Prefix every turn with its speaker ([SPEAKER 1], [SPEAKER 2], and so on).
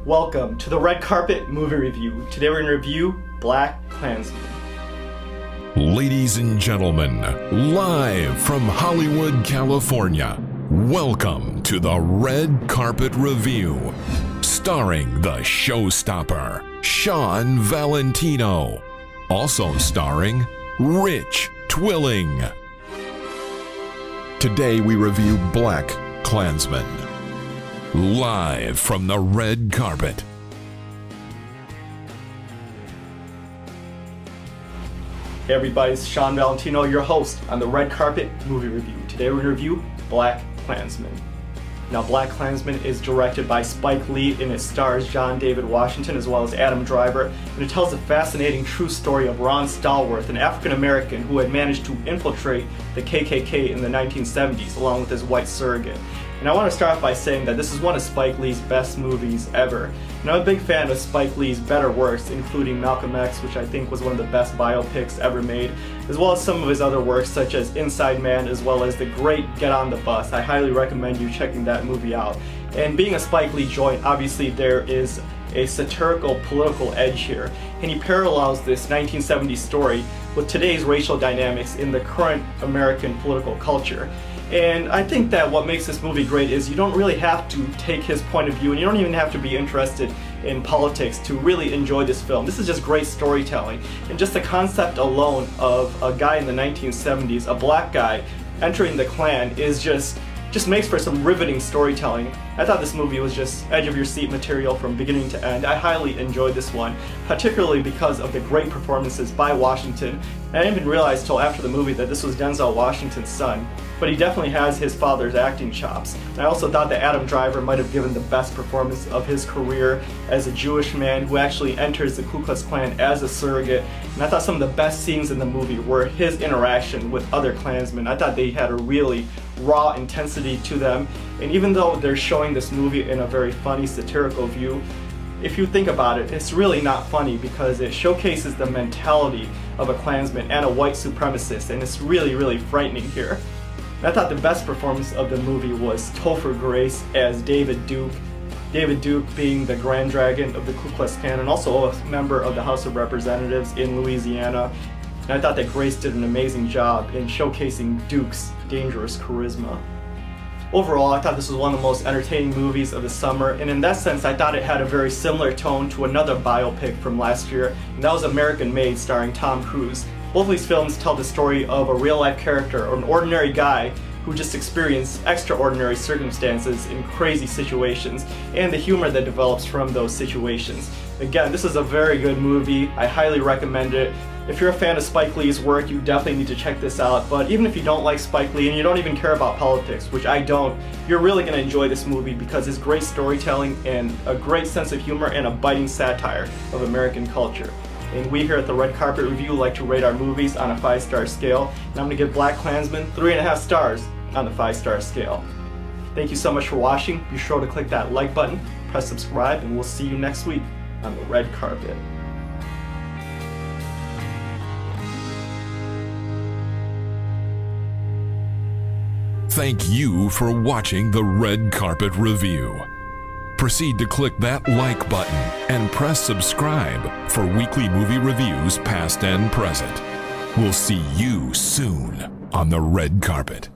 [SPEAKER 1] Welcome to the Red Carpet Movie Review. Today we're going to review BlacKkKlansman.
[SPEAKER 2] Ladies and gentlemen, live from Hollywood, California, welcome to the Red Carpet Review, starring the Showstopper Shawn Valentino, also starring Rich Twilling. Today we review BlacKkKlansman, live from the red carpet.
[SPEAKER 1] Hey everybody, it's Shawn Valentino, your host on the Red Carpet Movie Review. Today we're going to review BlacKkKlansman. Now, BlacKkKlansman is directed by Spike Lee and it stars John David Washington as well as Adam Driver, and it tells a fascinating true story of Ron Stallworth, an African American who had managed to infiltrate the KKK in the 1970s along with his white surrogate. And I want to start off by saying that this is one of Spike Lee's best movies ever. And I'm a big fan of Spike Lee's better works, including Malcolm X, which I think was one of the best biopics ever made, as well as some of his other works such as Inside Man, as well as the great Get on the Bus. I highly recommend you checking that movie out. And being a Spike Lee joint, obviously there is a satirical political edge here, and he parallels this 1970s story with today's racial dynamics in the current American political culture. And I think that what makes this movie great is you don't really have to take his point of view, and you don't even have to be interested in politics to really enjoy this film. This is just great storytelling, and just the concept alone of a guy in the 1970s, a black guy, entering the Klan is just makes for some riveting storytelling. I thought this movie was just edge of your seat material from beginning to end. I highly enjoyed this one, particularly because of the great performances by Washington. And I didn't even realize till after the movie that this was Denzel Washington's son, but he definitely has his father's acting chops. And I also thought that Adam Driver might have given the best performance of his career as a Jewish man who actually enters the Ku Klux Klan as a surrogate. And I thought some of the best scenes in the movie were his interaction with other Klansmen. I thought they had a really raw intensity to them, and even though they're showing this movie in a very funny, satirical view, if you think about it, it's really not funny because it showcases the mentality of a Klansman and a white supremacist, and it's really, really frightening here. And I thought the best performance of the movie was Topher Grace as David Duke. David Duke being the Grand Dragon of the Ku Klux Klan and also a member of the House of Representatives in Louisiana. And I thought that Grace did an amazing job in showcasing Duke's dangerous charisma. Overall, I thought this was one of the most entertaining movies of the summer, and in that sense, I thought it had a very similar tone to another biopic from last year, and that was American Made, starring Tom Cruise. Both of these films tell the story of a real-life character, or an ordinary guy, who just experienced extraordinary circumstances in crazy situations, and the humor that develops from those situations. Again, this is a very good movie. I highly recommend it. If you're a fan of Spike Lee's work, you definitely need to check this out. But even if you don't like Spike Lee and you don't even care about politics, which I don't, you're really going to enjoy this movie because it's great storytelling and a great sense of humor and a biting satire of American culture. And we here at the Red Carpet Review like to rate our movies on a 5-star scale, and I'm going to give BlacKkKlansman 3.5 stars on the 5-star scale. Thank you so much for watching. Be sure to click that like button, press subscribe, and we'll see you next week on the Red Carpet.
[SPEAKER 2] Thank you for watching the Red Carpet Review. Proceed to click that like button and press subscribe for weekly movie reviews past and present. We'll see you soon on the red carpet.